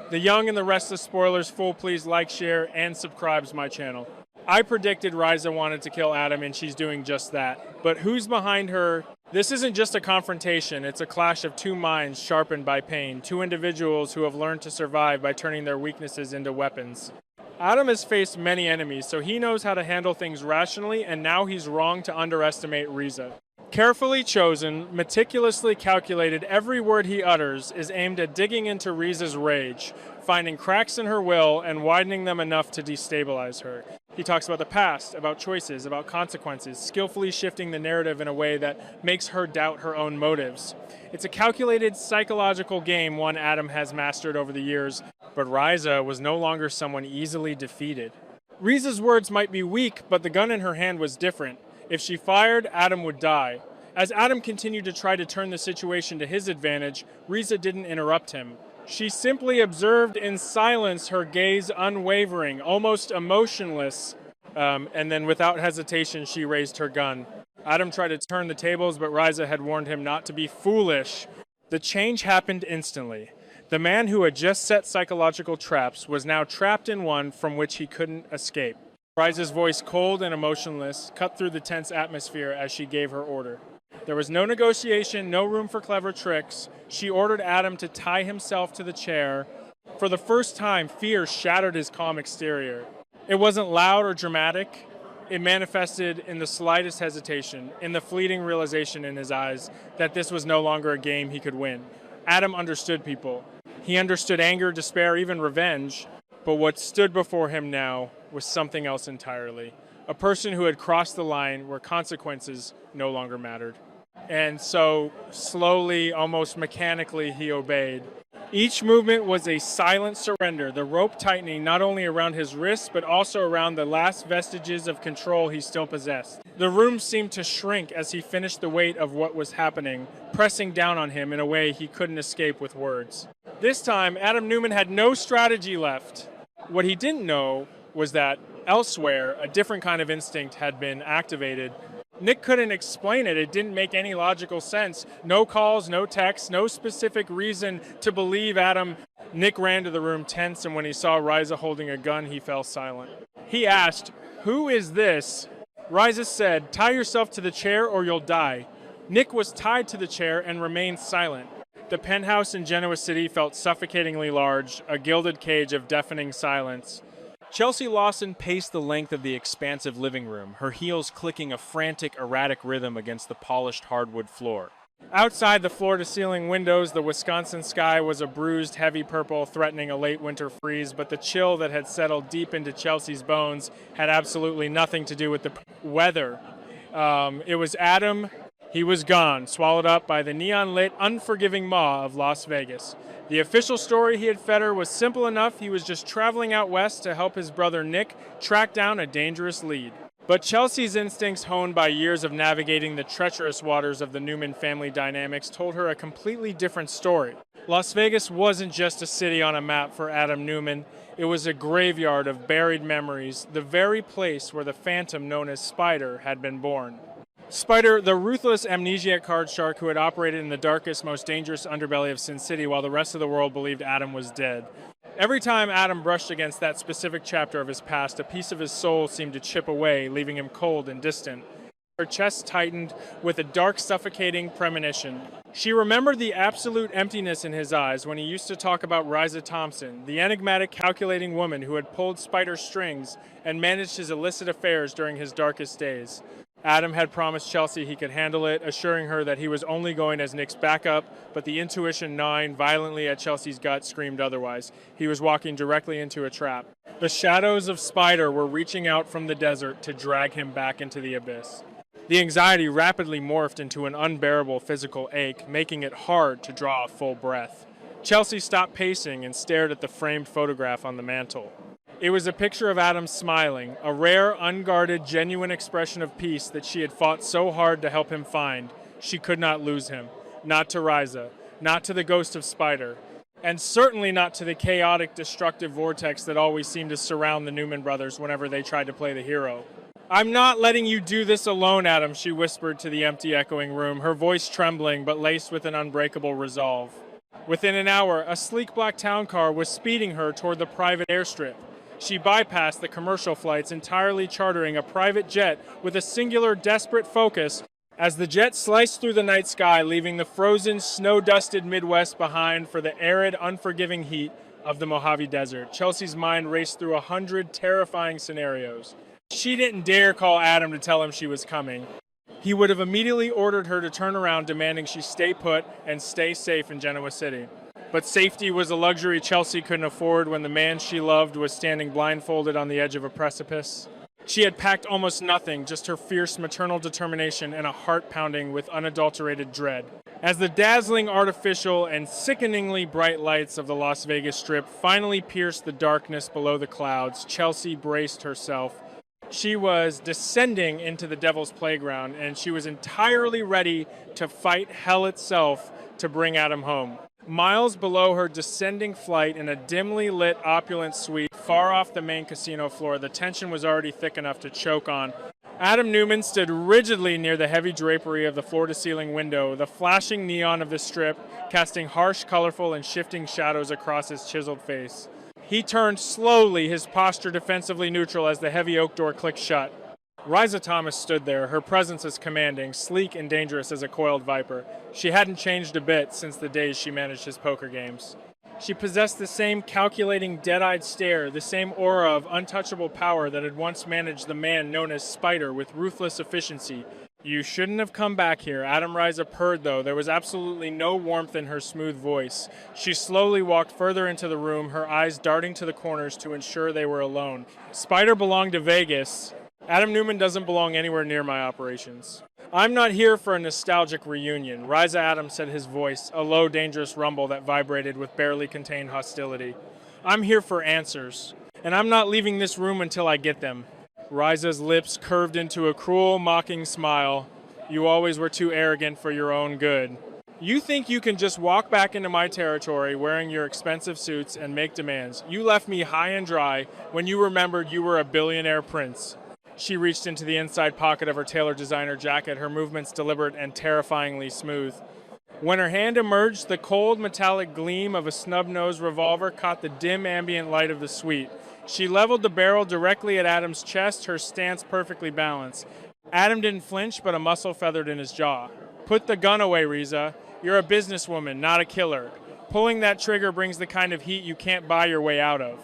The young and the restless spoilers full, please like, share, and subscribe to my channel. I predicted Riza wanted to kill Adam, and she's doing just that. But who's behind her? This isn't just a confrontation, it's a clash of two minds sharpened by pain, two individuals who have learned to survive by turning their weaknesses into weapons. Adam has faced many enemies, so he knows how to handle things rationally, and now he's wrong to underestimate Riza. Carefully chosen, meticulously calculated, every word he utters is aimed at digging into Riza's rage, finding cracks in her will and widening them enough to destabilize her. He talks about the past, about choices, about consequences, skillfully shifting the narrative in a way that makes her doubt her own motives. It's a calculated psychological game one Adam has mastered over the years, but Riza was no longer someone easily defeated. Riza's words might be weak, but the gun in her hand was different. If she fired, Adam would die. As Adam continued to try to turn the situation to his advantage, Riza didn't interrupt him. She simply observed in silence, her gaze unwavering, almost emotionless, and then without hesitation, she raised her gun. Adam tried to turn the tables, but Riza had warned him not to be foolish. The change happened instantly. The man who had just set psychological traps was now trapped in one from which he couldn't escape. Riza's voice, cold and emotionless, cut through the tense atmosphere as she gave her order. There was no negotiation, no room for clever tricks. She ordered Adam to tie himself to the chair. For the first time, fear shattered his calm exterior. It wasn't loud or dramatic. It manifested in the slightest hesitation, in the fleeting realization in his eyes that this was no longer a game he could win. Adam understood people. He understood anger, despair, even revenge. But what stood before him now was something else entirely. A person who had crossed the line where consequences no longer mattered. And so, slowly, almost mechanically, he obeyed. Each movement was a silent surrender, the rope tightening not only around his wrists, but also around the last vestiges of control he still possessed. The room seemed to shrink as he finished the weight of what was happening, pressing down on him in a way he couldn't escape with words. This time, Adam Newman had no strategy left. What he didn't know was that elsewhere, a different kind of instinct had been activated. Nick couldn't explain it. It didn't make any logical sense. No calls, no texts, no specific reason to believe Adam. Nick ran to the room tense, and when he saw Riza holding a gun, he fell silent. He asked, "Who is this?" Riza said, "Tie yourself to the chair or you'll die." Nick was tied to the chair and remained silent. The penthouse in Genoa City felt suffocatingly large, a gilded cage of deafening silence. Chelsea Lawson paced the length of the expansive living room, her heels clicking a frantic, erratic rhythm against the polished hardwood floor. Outside the floor-to-ceiling windows, the Wisconsin sky was a bruised, heavy purple, threatening a late winter freeze, but the chill that had settled deep into Chelsea's bones had absolutely nothing to do with the weather. It was Adam. He was gone, swallowed up by the neon-lit, unforgiving maw of Las Vegas. The official story he had fed her was simple enough. He was just traveling out west to help his brother Nick track down a dangerous lead. But Chelsea's instincts, honed by years of navigating the treacherous waters of the Newman family dynamics, told her a completely different story. Las Vegas wasn't just a city on a map for Adam Newman. It was a graveyard of buried memories, the very place where the phantom known as Spider had been born. Spider, the ruthless amnesiac card shark who had operated in the darkest, most dangerous underbelly of Sin City while the rest of the world believed Adam was dead. Every time Adam brushed against that specific chapter of his past, a piece of his soul seemed to chip away, leaving him cold and distant. Her chest tightened with a dark, suffocating premonition. She remembered the absolute emptiness in his eyes when he used to talk about Riza Thompson, the enigmatic, calculating woman who had pulled Spider's strings and managed his illicit affairs during his darkest days. Adam had promised Chelsea he could handle it, assuring her that he was only going as Nick's backup, but the intuition gnawing violently at Chelsea's gut screamed otherwise. He was walking directly into a trap. The shadows of Spider were reaching out from the desert to drag him back into the abyss. The anxiety rapidly morphed into an unbearable physical ache, making it hard to draw a full breath. Chelsea stopped pacing and stared at the framed photograph on the mantel. It was a picture of Adam smiling, a rare, unguarded, genuine expression of peace that she had fought so hard to help him find. She could not lose him. Not to Riza, not to the ghost of Spider, and certainly not to the chaotic, destructive vortex that always seemed to surround the Newman brothers whenever they tried to play the hero. "I'm not letting you do this alone, Adam," she whispered to the empty, echoing room, her voice trembling but laced with an unbreakable resolve. Within an hour, a sleek black town car was speeding her toward the private airstrip. She bypassed the commercial flights, entirely chartering a private jet with a singular, desperate focus as the jet sliced through the night sky, leaving the frozen, snow-dusted Midwest behind for the arid, unforgiving heat of the Mojave Desert. Chelsea's mind raced through 100 terrifying scenarios. She didn't dare call Adam to tell him she was coming. He would have immediately ordered her to turn around, demanding she stay put and stay safe in Genoa City. But safety was a luxury Chelsea couldn't afford when the man she loved was standing blindfolded on the edge of a precipice. She had packed almost nothing, just her fierce maternal determination and a heart pounding with unadulterated dread. As the dazzling, artificial, and sickeningly bright lights of the Las Vegas Strip finally pierced the darkness below the clouds, Chelsea braced herself. She was descending into the devil's playground, and she was entirely ready to fight hell itself to bring Adam home. Miles below her descending flight in a dimly lit opulent suite far off the main casino floor, the tension was already thick enough to choke on. Adam Newman stood rigidly near the heavy drapery of the floor-to-ceiling window, the flashing neon of the strip casting harsh, colorful, and shifting shadows across his chiseled face. He turned slowly, his posture defensively neutral as the heavy oak door clicked shut. Riza Thomas stood there, her presence as commanding, sleek and dangerous as a coiled viper. She hadn't changed a bit since the days she managed his poker games. She possessed the same calculating, dead-eyed stare, the same aura of untouchable power that had once managed the man known as Spider with ruthless efficiency. You shouldn't have come back here. Adam Riza purred, though. There was absolutely no warmth in her smooth voice. She slowly walked further into the room, her eyes darting to the corners to ensure they were alone. Spider belonged to Vegas. Adam Newman doesn't belong anywhere near my operations. I'm not here for a nostalgic reunion. Riza Adam said, his voice, a low, dangerous rumble that vibrated with barely contained hostility. I'm here for answers, and I'm not leaving this room until I get them. Riza's lips curved into a cruel, mocking smile. You always were too arrogant for your own good. You think you can just walk back into my territory wearing your expensive suits and make demands. You left me high and dry when you remembered you were a billionaire prince. She reached into the inside pocket of her tailored designer jacket, her movements deliberate and terrifyingly smooth. When her hand emerged, the cold metallic gleam of a snub-nosed revolver caught the dim ambient light of the suite. She leveled the barrel directly at Adam's chest, her stance perfectly balanced. Adam didn't flinch, but a muscle feathered in his jaw. Put the gun away, Riza. You're a businesswoman, not a killer. Pulling that trigger brings the kind of heat you can't buy your way out of.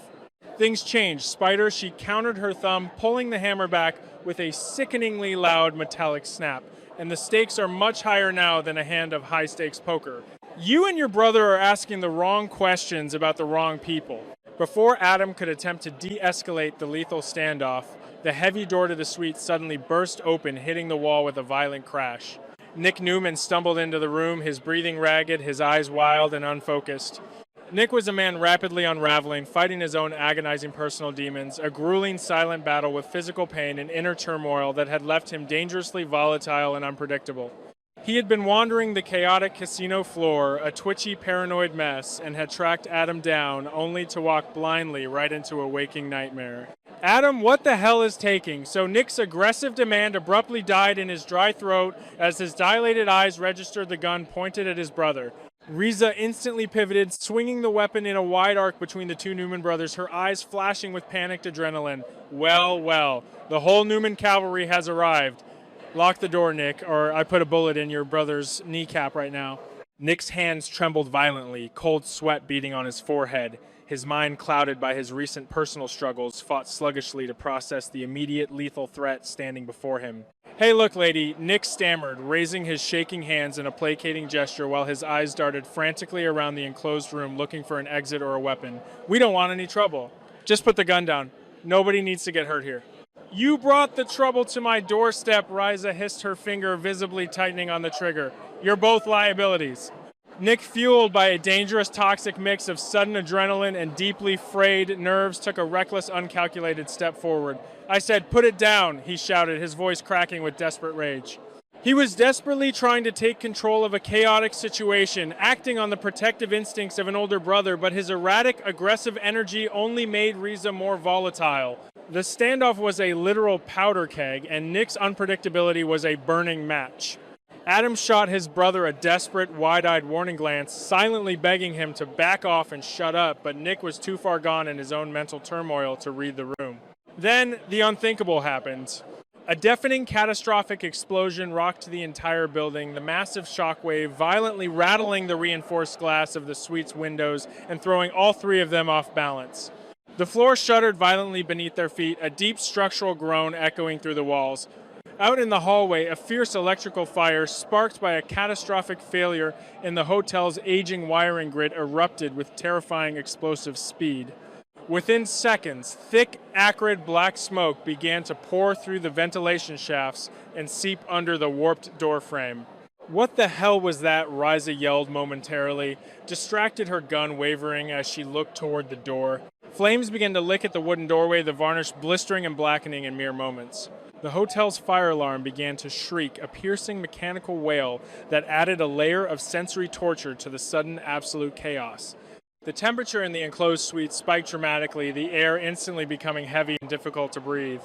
Things changed. Spider, she countered her thumb, pulling the hammer back with a sickeningly loud metallic snap. And the stakes are much higher now than a hand of high-stakes poker. You and your brother are asking the wrong questions about the wrong people. Before Adam could attempt to de-escalate the lethal standoff, the heavy door to the suite suddenly burst open, hitting the wall with a violent crash. Nick Newman stumbled into the room, his breathing ragged, his eyes wild and unfocused. Nick was a man rapidly unraveling, fighting his own agonizing personal demons, a grueling silent battle with physical pain and inner turmoil that had left him dangerously volatile and unpredictable. He had been wandering the chaotic casino floor, a twitchy, paranoid mess, and had tracked Adam down, only to walk blindly right into a waking nightmare. Adam, what the hell is taking? So Nick's aggressive demand abruptly died in his dry throat as his dilated eyes registered the gun pointed at his brother. Riza instantly pivoted, swinging the weapon in a wide arc between the two Newman brothers, her eyes flashing with panicked adrenaline. Well, the whole Newman cavalry has arrived. Lock the door, Nick, or I put a bullet in your brother's kneecap right now. Nick's hands trembled violently, cold sweat beading on his forehead. His mind, clouded by his recent personal struggles, fought sluggishly to process the immediate lethal threat standing before him. Hey, look, lady, Nick stammered, raising his shaking hands in a placating gesture while his eyes darted frantically around the enclosed room looking for an exit or a weapon. We don't want any trouble. Just put the gun down. Nobody needs to get hurt here. You brought the trouble to my doorstep, Riza hissed, her finger visibly tightening on the trigger. You're both liabilities. Nick, fueled by a dangerous, toxic mix of sudden adrenaline and deeply frayed nerves, took a reckless, uncalculated step forward. I said, put it down, he shouted, his voice cracking with desperate rage. He was desperately trying to take control of a chaotic situation, acting on the protective instincts of an older brother, but his erratic, aggressive energy only made Riza more volatile. The standoff was a literal powder keg, and Nick's unpredictability was a burning match. Adam shot his brother a desperate, wide-eyed warning glance, silently begging him to back off and shut up, but Nick was too far gone in his own mental turmoil to read the room. Then, the unthinkable happened. A deafening, catastrophic explosion rocked the entire building, the massive shockwave violently rattling the reinforced glass of the suite's windows and throwing all three of them off balance. The floor shuddered violently beneath their feet, a deep structural groan echoing through the walls. Out in the hallway, a fierce electrical fire, sparked by a catastrophic failure in the hotel's aging wiring grid, erupted with terrifying explosive speed. Within seconds, thick, acrid black smoke began to pour through the ventilation shafts and seep under the warped door frame. "What the hell was that?" Riza yelled momentarily, distracted, her gun wavering as she looked toward the door. Flames began to lick at the wooden doorway, the varnish blistering and blackening in mere moments. The hotel's fire alarm began to shriek, a piercing mechanical wail that added a layer of sensory torture to the sudden absolute chaos. The temperature in the enclosed suite spiked dramatically, the air instantly becoming heavy and difficult to breathe.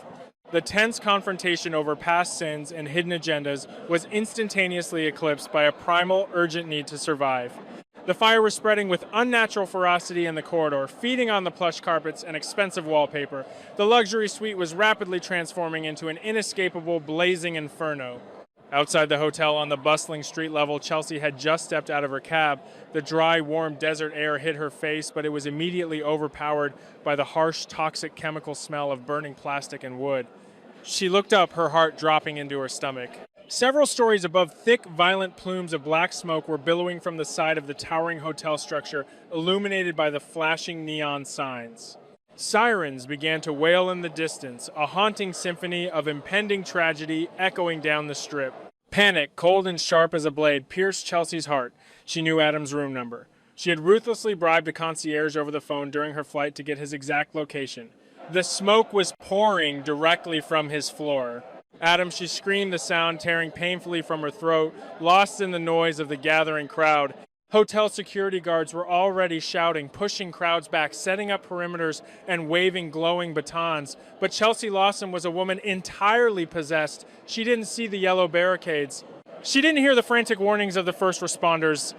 The tense confrontation over past sins and hidden agendas was instantaneously eclipsed by a primal, urgent need to survive. The fire was spreading with unnatural ferocity in the corridor, feeding on the plush carpets and expensive wallpaper. The luxury suite was rapidly transforming into an inescapable, blazing inferno. Outside the hotel on the bustling street level, Chelsea had just stepped out of her cab. The dry, warm desert air hit her face, but it was immediately overpowered by the harsh, toxic chemical smell of burning plastic and wood. She looked up, her heart dropping into her stomach. Several stories above, thick, violent plumes of black smoke were billowing from the side of the towering hotel structure, illuminated by the flashing neon signs. Sirens began to wail in the distance, a haunting symphony of impending tragedy echoing down the strip. Panic, cold and sharp as a blade, pierced Chelsea's heart. She knew Adam's room number. She had ruthlessly bribed a concierge over the phone during her flight to get his exact location. The smoke was pouring directly from his floor. "Adam," she screamed, the sound tearing painfully from her throat, lost in the noise of the gathering crowd. Hotel security guards were already shouting, pushing crowds back, setting up perimeters, and waving glowing batons. But Chelsea Lawson was a woman entirely possessed. She didn't see the yellow barricades. She didn't hear the frantic warnings of the first responders.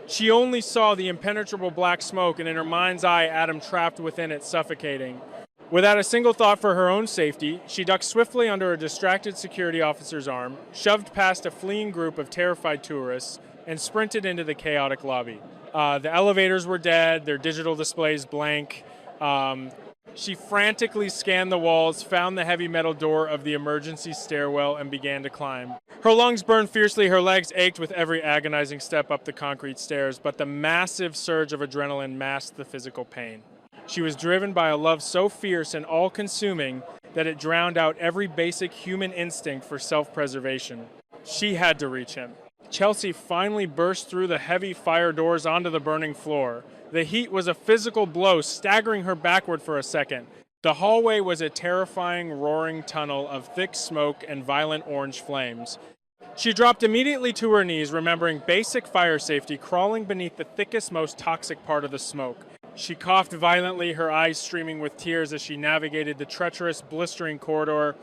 She only saw the impenetrable black smoke, and in her mind's eye, Adam trapped within it, suffocating. Without a single thought for her own safety, she ducked swiftly under a distracted security officer's arm, shoved past a fleeing group of terrified tourists, and sprinted into the chaotic lobby. The elevators were dead, their digital displays blank. She frantically scanned the walls, found the heavy metal door of the emergency stairwell, and began to climb. Her lungs burned fiercely, her legs ached with every agonizing step up the concrete stairs, but the massive surge of adrenaline masked the physical pain. She was driven by a love so fierce and all-consuming that it drowned out every basic human instinct for self-preservation. She had to reach him. Chelsea finally burst through the heavy fire doors onto the burning floor. The heat was a physical blow, staggering her backward for a second. The hallway was a terrifying, roaring tunnel of thick smoke and violent orange flames. She dropped immediately to her knees, remembering basic fire safety, crawling beneath the thickest, most toxic part of the smoke. She coughed violently, her eyes streaming with tears as she navigated the treacherous, blistering corridor.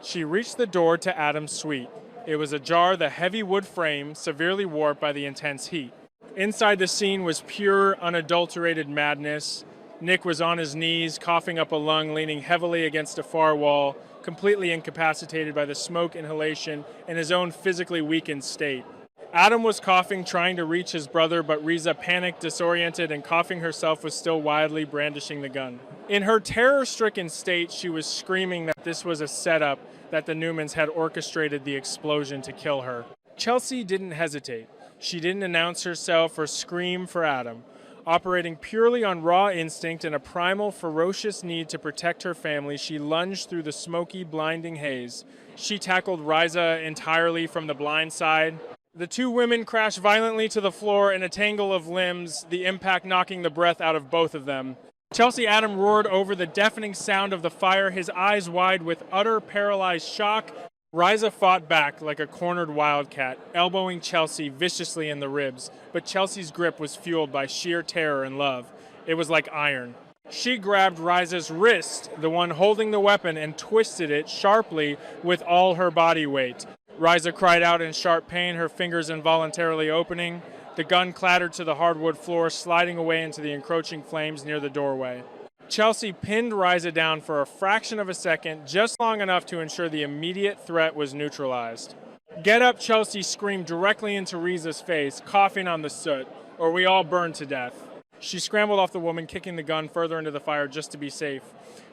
She reached the door to Adam's suite. It was ajar, the heavy wood frame severely warped by the intense heat. Inside the scene was pure, unadulterated madness. Nick was on his knees, coughing up a lung, leaning heavily against a far wall, completely incapacitated by the smoke inhalation and his own physically weakened state. Adam was coughing, trying to reach his brother, but Riza, panicked, disoriented, and coughing herself, was still wildly brandishing the gun. In her terror-stricken state, she was screaming that this was a setup, that the Newmans had orchestrated the explosion to kill her. Chelsea didn't hesitate. She didn't announce herself or scream for Adam. Operating purely on raw instinct and a primal, ferocious need to protect her family, she lunged through the smoky, blinding haze. She tackled Riza entirely from the blind side. The two women crashed violently to the floor in a tangle of limbs, the impact knocking the breath out of both of them. Chelsea Adam roared over the deafening sound of the fire, his eyes wide with utter paralyzed shock. Riza fought back like a cornered wildcat, elbowing Chelsea viciously in the ribs, but Chelsea's grip was fueled by sheer terror and love. It was like iron. She grabbed Riza's wrist, the one holding the weapon, and twisted it sharply with all her body weight. Riza cried out in sharp pain, her fingers involuntarily opening. The gun clattered to the hardwood floor, sliding away into the encroaching flames near the doorway. Chelsea pinned Riza down for a fraction of a second, just long enough to ensure the immediate threat was neutralized. "Get up," Chelsea screamed directly into Riza's face, coughing on the soot, "or we all burn to death." She scrambled off the woman, kicking the gun further into the fire just to be safe.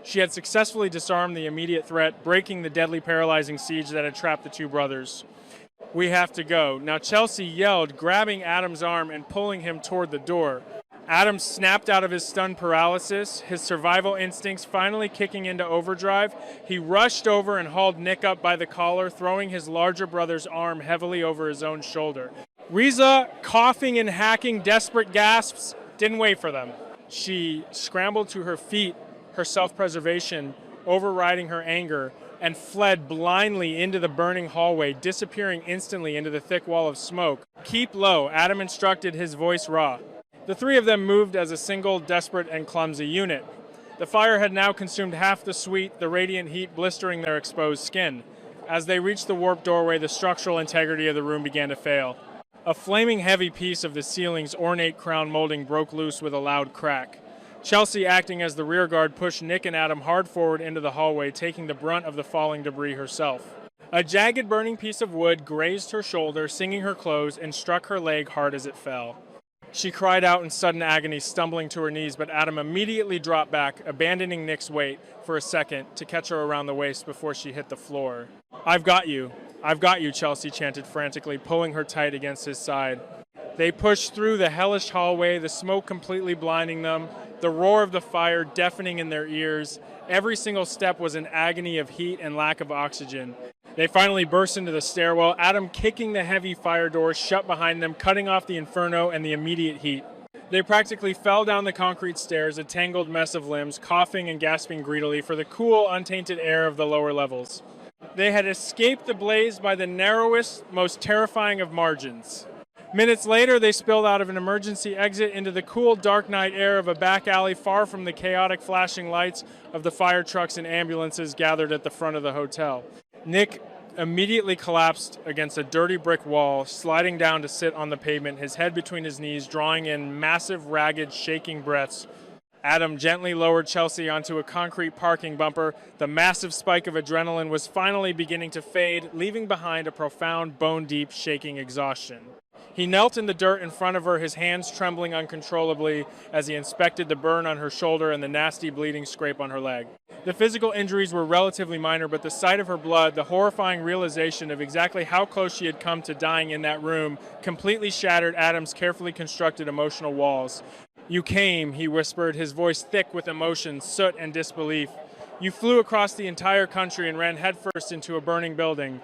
She had successfully disarmed the immediate threat, breaking the deadly paralyzing siege that had trapped the two brothers. "We have to go." Now Chelsea yelled, grabbing Adam's arm and pulling him toward the door. Adam snapped out of his stunned paralysis, his survival instincts finally kicking into overdrive. He rushed over and hauled Nick up by the collar, throwing his larger brother's arm heavily over his own shoulder. Riza, coughing and hacking desperate gasps, didn't wait for them. She scrambled to her feet, her self-preservation overriding her anger, and fled blindly into the burning hallway, disappearing instantly into the thick wall of smoke. "Keep low," Adam instructed, his voice raw. The three of them moved as a single, desperate, and clumsy unit. The fire had now consumed half the suite, the radiant heat blistering their exposed skin. As they reached the warped doorway, the structural integrity of the room began to fail. A flaming heavy piece of the ceiling's ornate crown molding broke loose with a loud crack. Chelsea, acting as the rear guard, pushed Nick and Adam hard forward into the hallway, taking the brunt of the falling debris herself. A jagged burning piece of wood grazed her shoulder, singing her clothes, and struck her leg hard as it fell. She cried out in sudden agony, stumbling to her knees, but Adam immediately dropped back, abandoning Nick's weight for a second to catch her around the waist before she hit the floor. I've got you, Chelsea chanted frantically, pulling her tight against his side. They pushed through the hellish hallway, the smoke completely blinding them, the roar of the fire deafening in their ears. Every single step was an agony of heat and lack of oxygen. They finally burst into the stairwell, Adam kicking the heavy fire doors shut behind them, cutting off the inferno and the immediate heat. They practically fell down the concrete stairs, a tangled mess of limbs, coughing and gasping greedily for the cool, untainted air of the lower levels. They had escaped the blaze by the narrowest, most terrifying of margins. Minutes later, they spilled out of an emergency exit into the cool, dark night air of a back alley far from the chaotic flashing lights of the fire trucks and ambulances gathered at the front of the hotel. Nick immediately collapsed against a dirty brick wall, sliding down to sit on the pavement, his head between his knees, drawing in massive, ragged, shaking breaths. Adam gently lowered Chelsea onto a concrete parking bumper. The massive spike of adrenaline was finally beginning to fade, leaving behind a profound, bone-deep, shaking exhaustion. He knelt in the dirt in front of her, his hands trembling uncontrollably as he inspected the burn on her shoulder and the nasty bleeding scrape on her leg. The physical injuries were relatively minor, but the sight of her blood, the horrifying realization of exactly how close she had come to dying in that room, completely shattered Adam's carefully constructed emotional walls. "You came," he whispered, his voice thick with emotion, soot, and disbelief. "You flew across the entire country and ran headfirst into a burning building.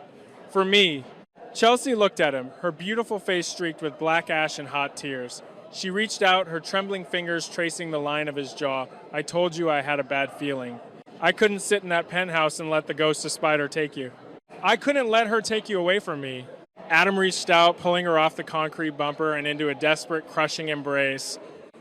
For me." Chelsea looked at him, her beautiful face streaked with black ash and hot tears. She reached out, her trembling fingers tracing the line of his jaw. "I told you I had a bad feeling. I couldn't sit in that penthouse and let the ghost of Spider take you. I couldn't let her take you away from me." Adam reached out, pulling her off the concrete bumper and into a desperate, crushing embrace.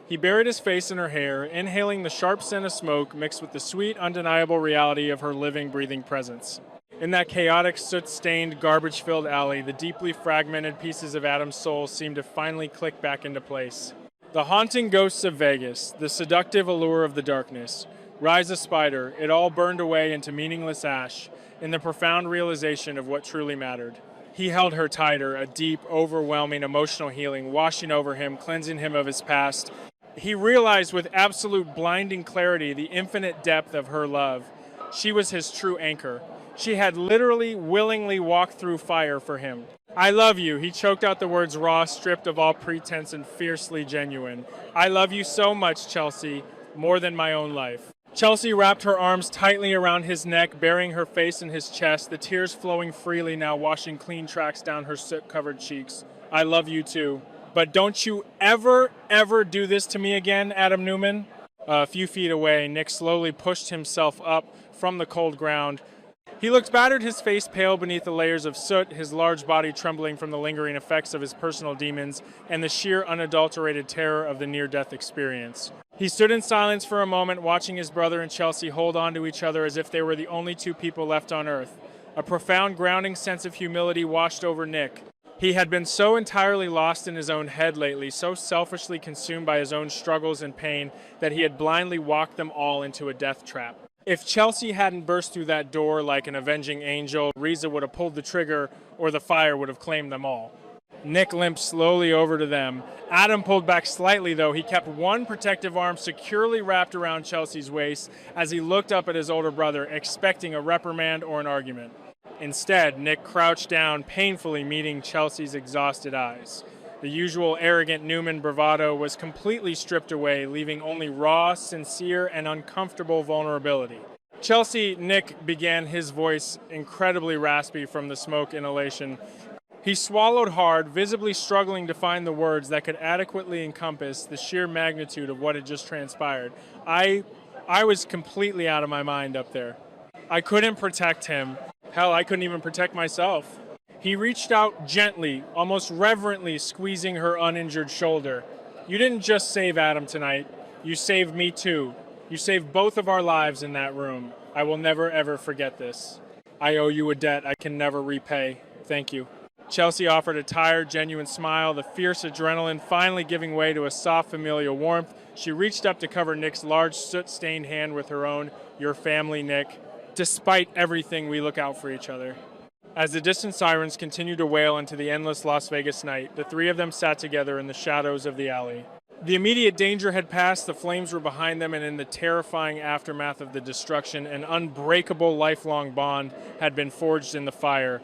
He buried his face in her hair, inhaling the sharp scent of smoke mixed with the sweet, undeniable reality of her living, breathing presence. In that chaotic, soot-stained, garbage-filled alley, the deeply fragmented pieces of Adam's soul seemed to finally click back into place. The haunting ghosts of Vegas, the seductive allure of the darkness, Riza Spider, it all burned away into meaningless ash in the profound realization of what truly mattered. He held her tighter, a deep, overwhelming emotional healing washing over him, cleansing him of his past. He realized with absolute blinding clarity the infinite depth of her love. She was his true anchor. She had literally, willingly walked through fire for him. "I love you," he choked out the words raw, stripped of all pretense and fiercely genuine. "I love you so much, Chelsea, more than my own life." Chelsea wrapped her arms tightly around his neck, burying her face in his chest, the tears flowing freely now, washing clean tracks down her soot-covered cheeks. "I love you too. But don't you ever do this to me again, Adam Newman." A few feet away, Nick slowly pushed himself up from the cold ground. He looked battered, his face pale beneath the layers of soot, his large body trembling from the lingering effects of his personal demons and the sheer unadulterated terror of the near-death experience. He stood in silence for a moment, watching his brother and Chelsea hold on to each other as if they were the only two people left on Earth. A profound grounding sense of humility washed over Nick. He had been so entirely lost in his own head lately, so selfishly consumed by his own struggles and pain, that he had blindly walked them all into a death trap. If Chelsea hadn't burst through that door like an avenging angel, Riza would have pulled the trigger, or the fire would have claimed them all. Nick limped slowly over to them. Adam pulled back slightly, though. He kept one protective arm securely wrapped around Chelsea's waist as he looked up at his older brother, expecting a reprimand or an argument. Instead, Nick crouched down, painfully meeting Chelsea's exhausted eyes. The usual arrogant Newman bravado was completely stripped away, leaving only raw, sincere, and uncomfortable vulnerability. Chelsea, Nick began, his voice incredibly raspy from the smoke inhalation. He swallowed hard, visibly struggling to find the words that could adequately encompass the sheer magnitude of what had just transpired. I was completely out of my mind up there. I couldn't protect him. Hell, I couldn't even protect myself. He reached out gently, almost reverently, squeezing her uninjured shoulder. You didn't just save Adam tonight. You saved me too. You saved both of our lives in that room. I will never, ever forget this. I owe you a debt I can never repay. Thank you. Chelsea offered a tired, genuine smile, the fierce adrenaline finally giving way to a soft, familial warmth. She reached up to cover Nick's large, soot-stained hand with her own. Your family, Nick. Despite everything, we look out for each other. As the distant sirens continued to wail into the endless Las Vegas night, the three of them sat together in the shadows of the alley. The immediate danger had passed, the flames were behind them, and in the terrifying aftermath of the destruction, an unbreakable lifelong bond had been forged in the fire.